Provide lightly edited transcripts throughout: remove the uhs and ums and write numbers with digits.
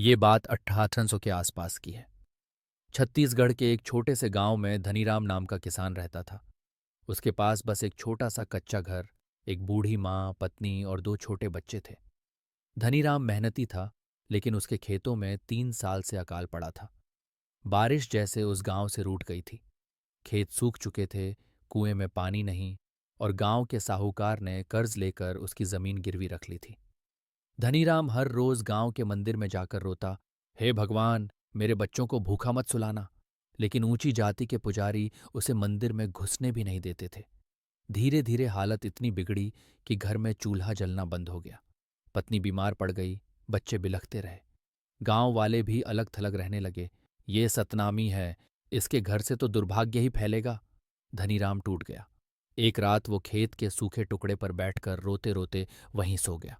ये बात 1800 के आसपास की है। छत्तीसगढ़ के एक छोटे से गांव में धनीराम नाम का किसान रहता था। उसके पास बस एक छोटा सा कच्चा घर, एक बूढ़ी माँ, पत्नी और दो छोटे बच्चे थे। धनीराम मेहनती था, लेकिन उसके खेतों में 3 साल से अकाल पड़ा था। बारिश जैसे उस गांव से रूठ गई थी। खेत सूख चुके थे, कुएं में पानी नहीं, और गांव के साहूकार ने कर्ज लेकर उसकी जमीन गिरवी रख ली थी। धनीराम हर रोज गांव के मंदिर में जाकर रोता, हे भगवान, मेरे बच्चों को भूखा मत सुलाना। लेकिन ऊंची जाति के पुजारी उसे मंदिर में घुसने भी नहीं देते थे। धीरे धीरे हालत इतनी बिगड़ी कि घर में चूल्हा जलना बंद हो गया। पत्नी बीमार पड़ गई, बच्चे बिलखते रहे। गांव वाले भी अलग थलग रहने लगे। ये सतनामी है, इसके घर से तो दुर्भाग्य ही फैलेगा। धनीराम टूट गया। एक रात वो खेत के सूखे टुकड़े पर बैठकर रोते रोते वहीं सो गया।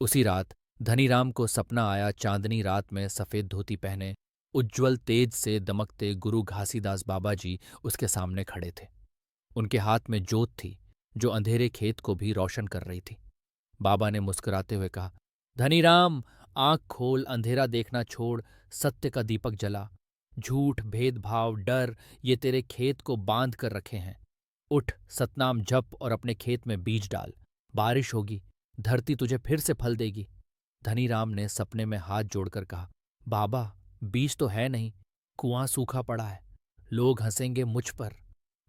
उसी रात धनीराम को सपना आया। चांदनी रात में सफेद धोती पहने, उज्ज्वल तेज से दमकते गुरु घासीदास बाबा जी उसके सामने खड़े थे। उनके हाथ में जोत थी, जो अंधेरे खेत को भी रोशन कर रही थी। बाबा ने मुस्कुराते हुए कहा, धनीराम, आंख खोल, अंधेरा देखना छोड़, सत्य का दीपक जला। झूठ, भेदभाव, डर, ये तेरे खेत को बांध कर रखे हैं। उठ, सतनाम जप और अपने खेत में बीज डाल। बारिश होगी, धरती तुझे फिर से फल देगी। धनीराम ने सपने में हाथ जोड़कर कहा, बाबा, बीज तो है नहीं, कुआं सूखा पड़ा है, लोग हंसेंगे मुझ पर।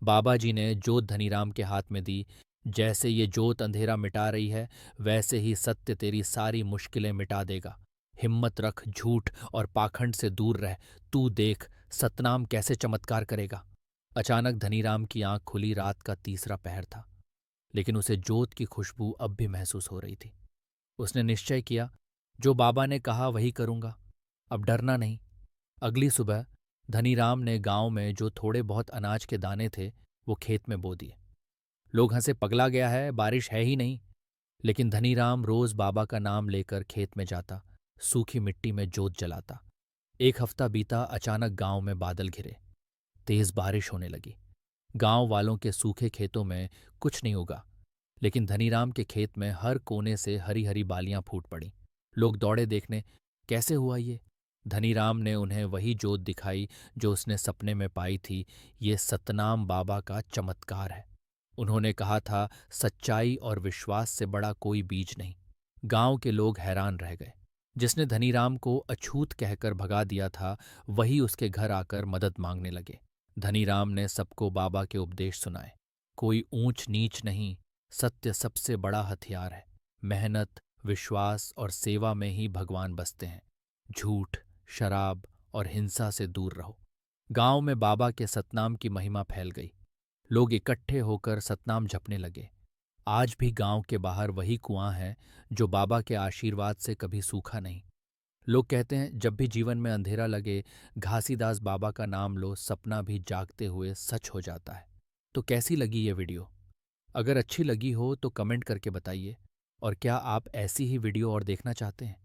बाबा जी ने जोत धनीराम के हाथ में दी। जैसे ये जोत अंधेरा मिटा रही है, वैसे ही सत्य तेरी सारी मुश्किलें मिटा देगा। हिम्मत रख, झूठ और पाखंड से दूर रह। तू देख, सतनाम कैसे चमत्कार करेगा। अचानक धनीराम की आंख खुली। रात का तीसरा पहर था, लेकिन उसे जोत की खुशबू अब भी महसूस हो रही थी। उसने निश्चय किया, जो बाबा ने कहा वही करूंगा, अब डरना नहीं। अगली सुबह धनीराम ने गांव में जो थोड़े बहुत अनाज के दाने थे, वो खेत में बो दिए। लोग हंसे, पगला गया है, बारिश है ही नहीं। लेकिन धनीराम रोज बाबा का नाम लेकर खेत में जाता, सूखी मिट्टी में जोत जलाता। एक हफ्ता बीता। अचानक गांव में बादल घिरे, तेज बारिश होने लगी। गांव वालों के सूखे खेतों में कुछ नहीं उगा, लेकिन धनीराम के खेत में हर कोने से हरी हरी बालियां फूट पड़ीं। लोग दौड़े देखने, कैसे हुआ ये। धनीराम ने उन्हें वही जोत दिखाई जो उसने सपने में पाई थी। ये सतनाम बाबा का चमत्कार है। उन्होंने कहा था, सच्चाई और विश्वास से बड़ा कोई बीज नहीं। गांव के लोग हैरान रह गए। जिसने धनीराम को अछूत कहकर भगा दिया था, वही उसके घर आकर मदद मांगने लगे। धनीराम ने सबको बाबा के उपदेश सुनाए। कोई ऊंच नीच नहीं, सत्य सबसे बड़ा हथियार है। मेहनत, विश्वास और सेवा में ही भगवान बसते हैं। झूठ, शराब और हिंसा से दूर रहो। गांव में बाबा के सतनाम की महिमा फैल गई। लोग इकट्ठे होकर सतनाम जपने लगे। आज भी गांव के बाहर वही कुआं है, जो बाबा के आशीर्वाद से कभी सूखा नहीं। लोग कहते हैं, जब भी जीवन में अंधेरा लगे, घासीदास बाबा का नाम लो, सपना भी जागते हुए सच हो जाता है। तो कैसी लगी ये वीडियो? अगर अच्छी लगी हो तो कमेंट करके बताइए। और क्या आप ऐसी ही वीडियो और देखना चाहते हैं?